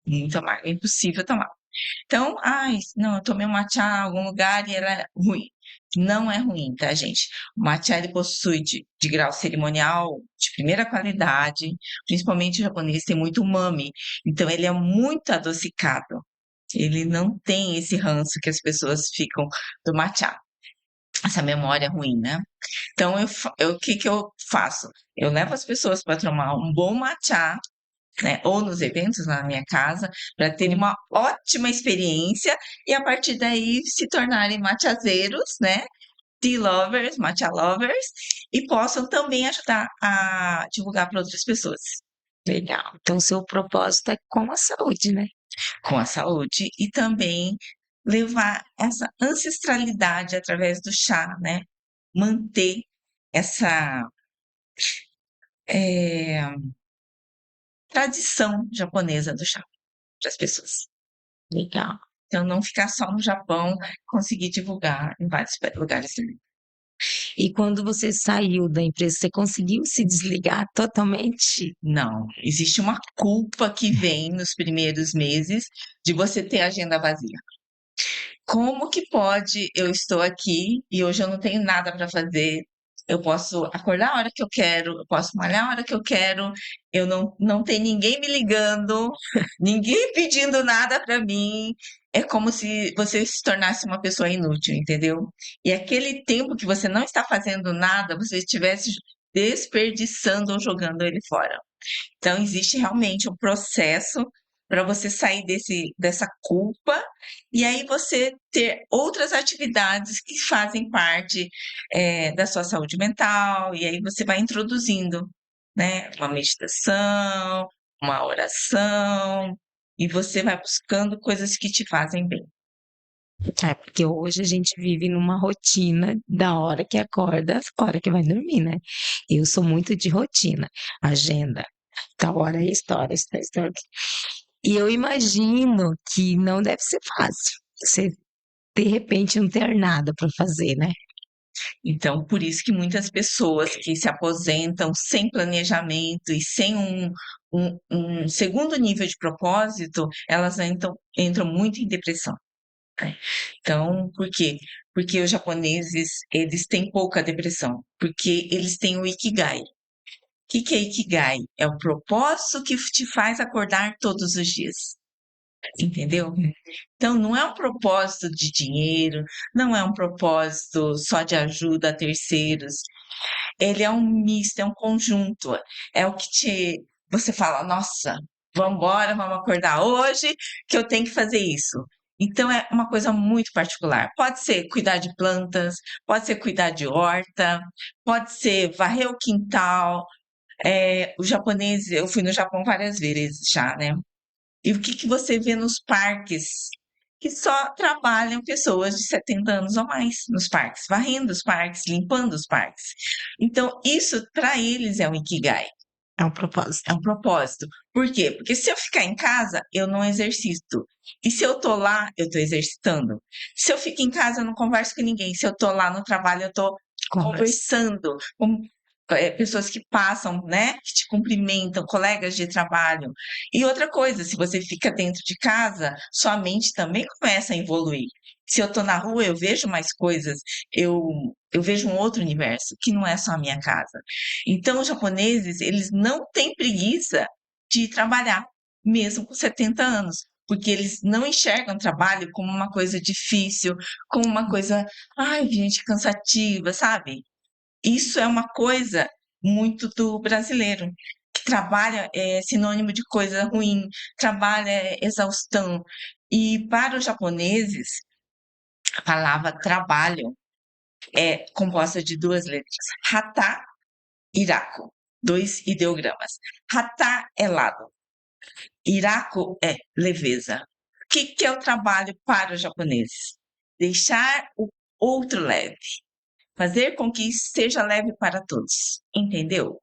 é impossível tomar. Então, ai, não, eu tomei um matcha em algum lugar e era ruim. Não é ruim, tá, gente? O matcha ele possui de grau cerimonial de primeira qualidade, principalmente o japonês tem muito umami, então ele é muito adocicado. Ele não tem esse ranço que as pessoas ficam do matcha, essa memória ruim, né? Então, o que que eu faço? Eu levo as pessoas para tomar um bom matcha, né, ou nos eventos na minha casa, para terem uma ótima experiência e a partir daí se tornarem matchazeiros, né, tea lovers, matcha lovers, e possam também ajudar a divulgar para outras pessoas. Legal. Então, seu propósito é com a saúde, né? Com a saúde e também levar essa ancestralidade através do chá, né? Manter essa eh, tradição japonesa do chá para as pessoas. Legal. Então, não ficar só no Japão, conseguir divulgar em vários lugares também. E quando você saiu da empresa, você conseguiu se desligar totalmente? Não, existe uma culpa que vem nos primeiros meses de você ter a agenda vazia. Como que pode eu estou aqui e hoje eu não tenho nada para fazer? Eu posso acordar a hora que eu quero, eu posso malhar a hora que eu quero, eu não tem ninguém me ligando, ninguém pedindo nada para mim. É como se você se tornasse uma pessoa inútil, entendeu? E aquele tempo que você não está fazendo nada, você estivesse desperdiçando ou jogando ele fora. Então, existe realmente um processo para você sair dessa culpa e aí você ter outras atividades que fazem parte da sua saúde mental, e aí você vai introduzindo, né, uma meditação, uma oração, e você vai buscando coisas que te fazem bem. É, porque hoje a gente vive numa rotina da hora que acorda, à hora que vai dormir, né? Eu sou muito de rotina, agenda, tal hora é história, história. E eu imagino que não deve ser fácil. Você, de repente, não ter nada para fazer, né? Então, por isso que muitas pessoas que se aposentam sem planejamento e sem um segundo nível de propósito, elas entram muito em depressão. Né? Então, por quê? Porque os japoneses, eles têm pouca depressão, porque eles têm o Ikigai. O que que é Ikigai? É o propósito que te faz acordar todos os dias. Entendeu? Então, não é um propósito de dinheiro, não é um propósito só de ajuda a terceiros. Ele é um misto, é um conjunto. É o que você fala, nossa, vamos embora, vamos acordar hoje, que eu tenho que fazer isso. Então, é uma coisa muito particular. Pode ser cuidar de plantas, pode ser cuidar de horta, pode ser varrer o quintal. O japonês, eu fui no Japão várias vezes já, né? E o que que você vê nos parques? Que só trabalham pessoas de 70 anos ou mais nos parques, varrendo os parques, limpando os parques. Então, isso para eles é um ikigai, É um propósito. é um propósito. Por quê? Porque se eu ficar em casa, eu não exercito. E se eu tô lá, eu tô exercitando. Se eu fico em casa, eu não converso com ninguém. Se eu tô lá no trabalho, eu tô conversando com pessoas que passam, né, que te cumprimentam, colegas de trabalho. E outra coisa, se você fica dentro de casa, sua mente também começa a evoluir. Se eu tô na rua, eu vejo mais coisas, eu, eu vejo um outro universo, que não é só a minha casa. Então, os japoneses, eles não têm preguiça de trabalhar, mesmo com 70 anos, porque eles não enxergam trabalho como uma coisa difícil, como uma coisa, ai, gente, cansativa, sabe? Isso é uma coisa muito do brasileiro, que trabalha é sinônimo de coisa ruim, trabalho é exaustão. E para os japoneses, a palavra trabalho é composta de duas letras, hata e iraku, dois ideogramas. Hata é lado, iraku é leveza. O que é o trabalho para os japoneses? Deixar o outro leve, fazer com que seja leve para todos, entendeu?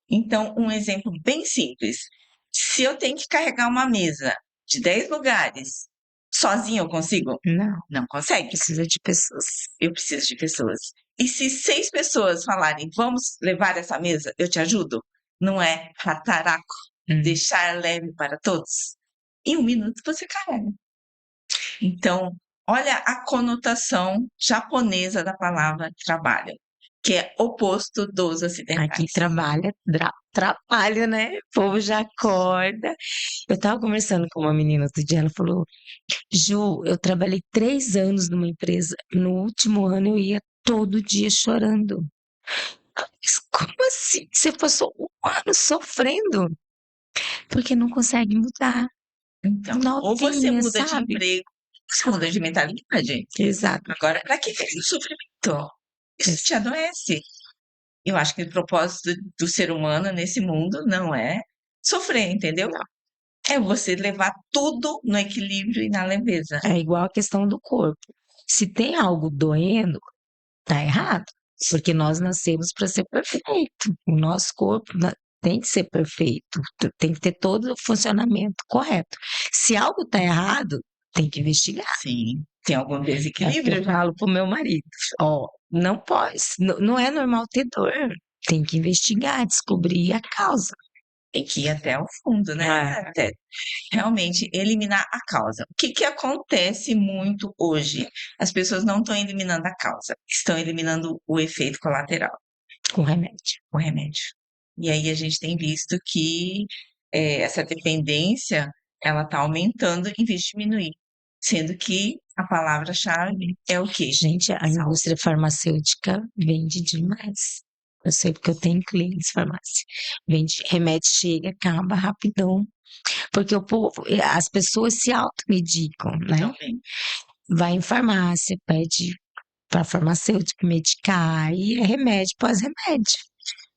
Então, um exemplo bem simples. Se eu tenho que carregar uma mesa de 10 lugares, sozinho eu consigo? Não, Não consegue. precisa de pessoas. Eu preciso de pessoas. E se 6 pessoas falarem, vamos levar essa mesa, eu te ajudo? Não é hataraku, deixar leve para todos? Em 1 minuto você carrega. Então, olha a conotação japonesa da palavra trabalho, que é oposto dos ocidentais. Aqui trabalha, trabalha, né? O povo já acorda. Eu tava conversando com uma menina outro dia, ela falou: Ju, eu trabalhei 3 anos numa empresa. No último ano eu ia todo dia chorando. Mas como assim? Você passou 1 ano sofrendo? Porque não consegue mudar. Então, ou você Novinha, muda de sabe? emprego, ou você muda de mentalidade. Exato. Agora, para que o sofrimento? Isso te adoece. Eu acho que o propósito do ser humano nesse mundo não é sofrer, entendeu? Não. É você levar tudo no equilíbrio e na leveza. É igual a questão do corpo. Se tem algo doendo, tá errado. Porque nós nascemos para ser perfeito. O nosso corpo tem que ser perfeito. Tem que ter todo o funcionamento correto. Se algo tá errado, tem que investigar. Sim, tem algum É o que desequilíbrio. eu falo pro meu marido. Ó, não pode, não é normal ter dor. Tem que investigar, descobrir a causa. Tem que ir até o fundo, né? Até realmente eliminar a causa. O que acontece muito hoje? As pessoas não estão eliminando a causa, estão eliminando o efeito colateral, Com remédio. o remédio. E aí a gente tem visto que essa dependência ela está aumentando em vez de diminuir, sendo que a palavra-chave é o quê? Gente, a Saúde. indústria farmacêutica vende demais. Eu sei porque eu tenho clientes de farmácia. Vende, remédio chega, acaba rapidão. Porque o povo, as pessoas se automedicam, né? Também. Vai em farmácia, pede para farmacêutico medicar e é remédio pós remédio.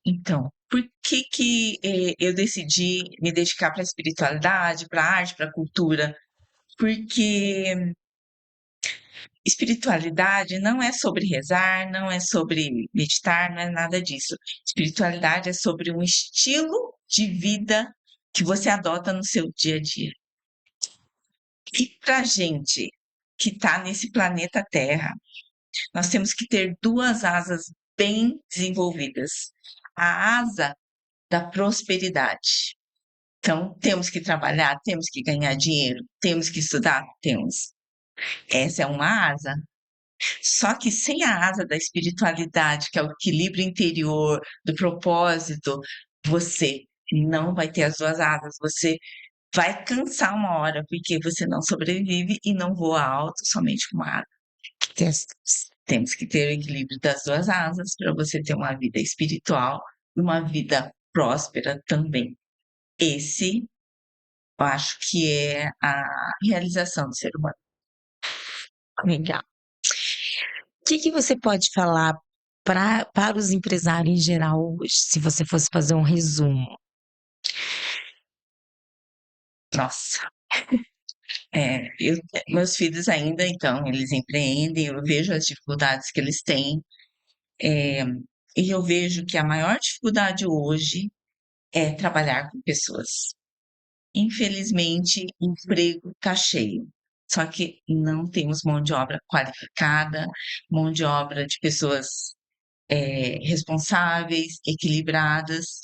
Então, por que eu decidi me dedicar para a espiritualidade, para a arte, para a cultura? Porque espiritualidade não é sobre rezar, não é sobre meditar, não é nada disso. Espiritualidade é sobre um estilo de vida que você adota no seu dia a dia. E para gente que está nesse planeta Terra, nós temos que ter duas asas bem desenvolvidas. A asa da prosperidade. Então, temos que trabalhar, temos que ganhar dinheiro, temos que estudar, temos. Essa é uma asa. Só que sem a asa da espiritualidade, que é o equilíbrio interior, do propósito, você não vai ter as duas asas. Você vai cansar uma hora, porque você não sobrevive e não voa alto somente com uma asa. Temos que ter o equilíbrio das duas asas para você ter uma vida espiritual e uma vida próspera também. Esse, eu acho que é a realização do ser humano. Legal. O que você pode falar para os empresários em geral hoje, se você fosse fazer um resumo? Nossa, meus filhos ainda, então, eles empreendem, eu vejo as dificuldades que eles têm, e eu vejo que a maior dificuldade hoje é trabalhar com pessoas. Infelizmente, emprego está cheio. Só que não temos mão de obra qualificada, mão de obra de pessoas responsáveis, equilibradas.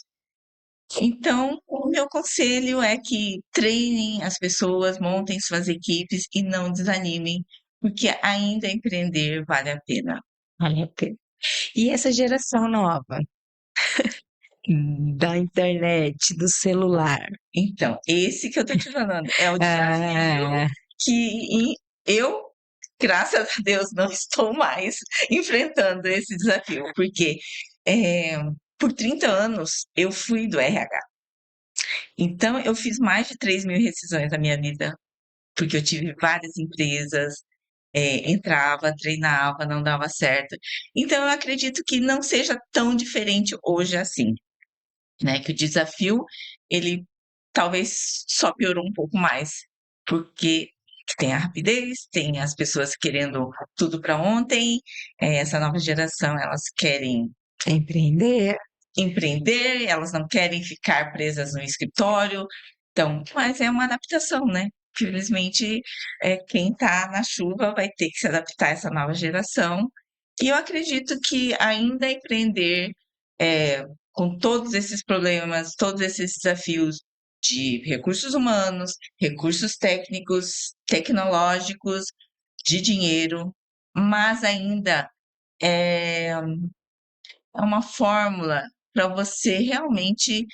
Então, o meu conselho é que treinem as pessoas, montem suas equipes e não desanimem, porque ainda empreender vale a pena. Vale a pena. E essa geração nova da internet, do celular? Então, esse que eu tô te falando é o desafio Ah, que eu, graças a Deus, não estou mais enfrentando esse desafio, porque por 30 anos eu fui do RH. Então, eu fiz mais de 3.000 rescisões na minha vida, porque eu tive várias empresas, entrava, treinava, não dava certo. Então, eu acredito que não seja tão diferente hoje assim, né? Que o desafio, ele talvez só piorou um pouco mais, porque tem a rapidez, tem as pessoas querendo tudo para ontem, essa nova geração, elas querem empreender. empreender, elas não querem ficar presas no escritório. Então, mas é uma adaptação, né? Infelizmente, quem está na chuva vai ter que se adaptar a essa nova geração. E eu acredito que ainda empreender, com todos esses problemas, todos esses desafios de recursos humanos, recursos técnicos, tecnológicos, de dinheiro, mas ainda é é uma fórmula para você realmente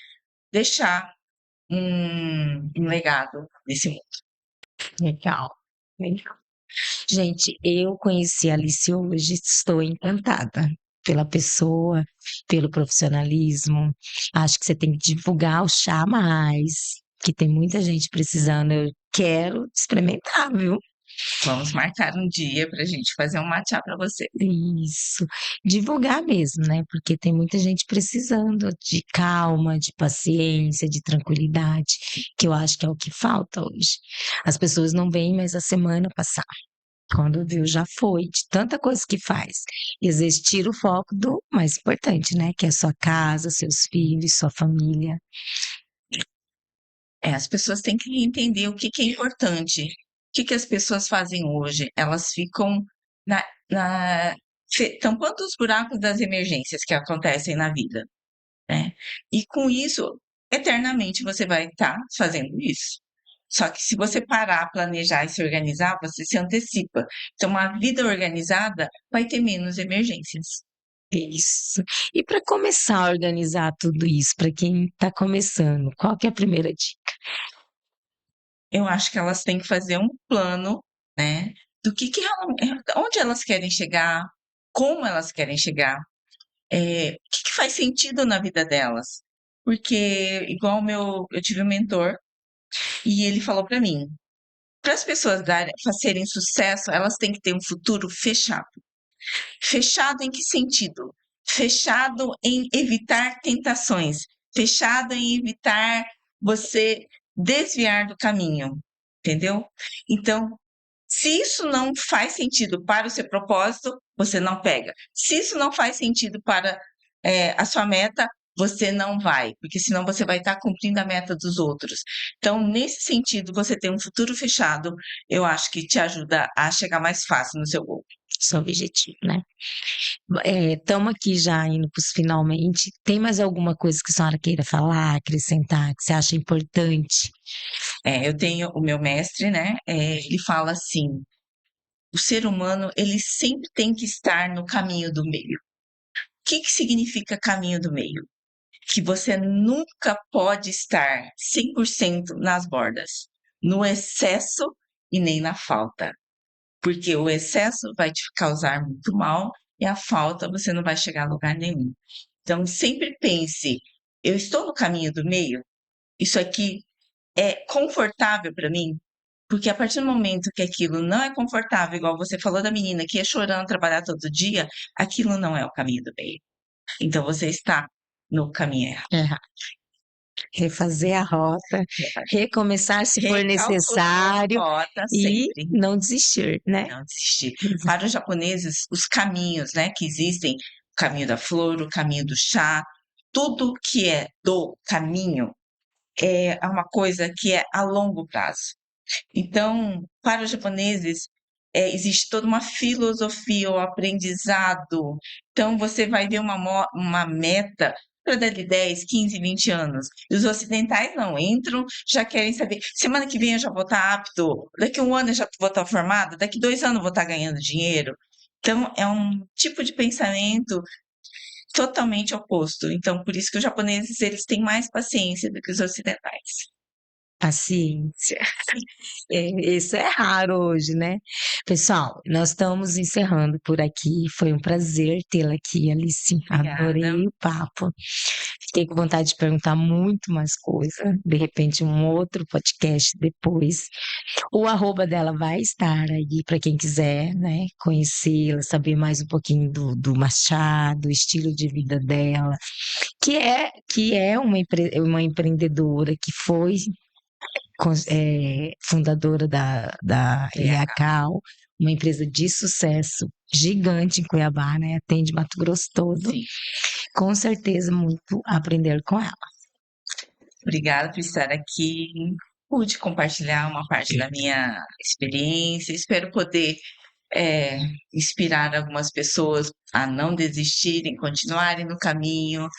deixar um legado nesse mundo. Legal, legal. Gente, eu conheci a Alice hoje, estou encantada pela pessoa, pelo profissionalismo. Acho que você tem que divulgar o chá mais, que tem muita gente precisando. Eu quero experimentar, viu? Vamos marcar um dia para a gente fazer um matcha para você. Isso. Divulgar mesmo, né? Porque tem muita gente precisando de calma, de paciência, de tranquilidade, que eu acho que é o que falta hoje. As pessoas não veem mais a semana passar. Quando viu, já foi, de tanta coisa que faz. E às vezes tira o foco do mais importante, né? Que é sua casa, seus filhos, sua família. As pessoas têm que entender o que que é importante. O que que as pessoas fazem hoje? Elas ficam na, tampando os buracos das emergências que acontecem na vida, né? E com isso, eternamente você vai estar fazendo isso. Só que se você parar, planejar e se organizar, você se antecipa. Então, uma vida organizada vai ter menos emergências. Isso. E para começar a organizar tudo isso, para quem está começando, qual que é a primeira dica? Eu acho que elas têm que fazer um plano, né, do que onde elas querem chegar, como elas querem chegar, o que que faz sentido na vida delas. Porque, igual eu tive um mentor e ele falou para mim, para as pessoas serem sucesso, elas têm que ter um futuro fechado. Fechado em que sentido? Fechado em evitar tentações, fechado em evitar você desviar do caminho, entendeu? Então, se isso não faz sentido para o seu propósito, você não pega. Se isso não faz sentido para a sua meta, você não vai, porque senão você vai estar cumprindo a meta dos outros. Então, nesse sentido, você ter um futuro fechado, eu acho que te ajuda a chegar mais fácil no seu gol. Seu objetivo, né? Estamos aqui já indo para os finalmente. Tem mais alguma coisa que a senhora queira falar, acrescentar, que você acha importante? Eu tenho o meu mestre, né? Ele fala assim: o ser humano ele sempre tem que estar no caminho do meio. O que que significa caminho do meio? Que você nunca pode estar 100% nas bordas, no excesso e nem na falta, porque o excesso vai te causar muito mal e a falta você não vai chegar a lugar nenhum. Então, sempre pense: eu estou no caminho do meio? Isso aqui é confortável para mim? Porque a partir do momento que aquilo não é confortável, igual você falou da menina que ia chorando trabalhar todo dia, aquilo não é o caminho do meio. Então você está no caminho errado. É, refazer a rota, recomeçar se for Recalcular necessário a rota e sempre, não desistir, né? não desistir. Para os japoneses, os caminhos, né, que existem, o caminho da flor, o caminho do chá, tudo que é do caminho é uma coisa que é a longo prazo. Então, para os japoneses, existe toda uma filosofia, o aprendizado. Então, você vai ver uma meta para dali 10, 15, 20 anos. E os ocidentais não entram, já querem saber. Semana que vem eu já vou estar apto, daqui 1 ano eu já vou estar formado, daqui 2 anos eu vou estar ganhando dinheiro. Então, é um tipo de pensamento totalmente oposto. Então, por isso que os japoneses eles têm mais paciência do que os ocidentais. Paciência. Isso é raro hoje, né? Pessoal, nós estamos encerrando por aqui. Foi um prazer tê-la aqui, Alice. Adorei Obrigada. o papo. Fiquei com vontade de perguntar muito mais coisa. De repente, um outro podcast depois. O arroba dela vai estar aí para quem quiser, né? Conhecê-la, saber mais um pouquinho do Machado, o estilo de vida dela, que é uma empreendedora que foi fundadora da Riacal, uma empresa de sucesso gigante em Cuiabá, né? Atende Mato Grosso todo. Sim. Com certeza, muito a aprender com ela. Obrigada por estar aqui. Pude compartilhar uma parte da minha experiência. Espero poder inspirar algumas pessoas a não desistirem, continuarem no caminho,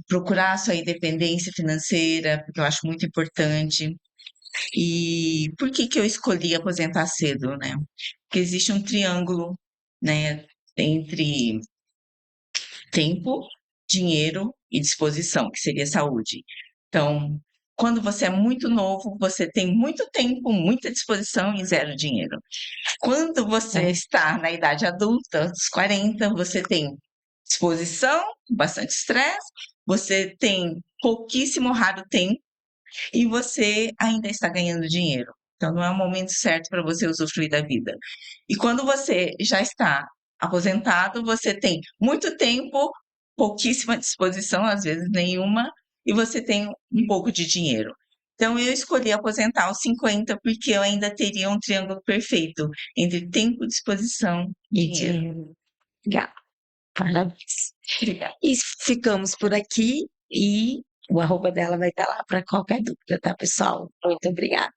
procurar sua independência financeira, porque eu acho muito importante. E por que que eu escolhi aposentar cedo, né? Porque existe um triângulo, né, entre tempo, dinheiro e disposição, que seria saúde. Então, quando você é muito novo, você tem muito tempo, muita disposição e zero dinheiro. Quando você está na idade adulta, dos 40, você tem disposição, bastante estresse, você tem pouquíssimo raro tempo e você ainda está ganhando dinheiro. Então, não é o momento certo para você usufruir da vida. E quando você já está aposentado, você tem muito tempo, pouquíssima disposição, às vezes nenhuma, e você tem um pouco de dinheiro. Então, eu escolhi aposentar aos 50 porque eu ainda teria um triângulo perfeito entre tempo, disposição e E dinheiro. dinheiro. Legal. Parabéns. Obrigada. E ficamos por aqui e o arroba dela vai estar lá para qualquer dúvida, tá, pessoal? Muito obrigada.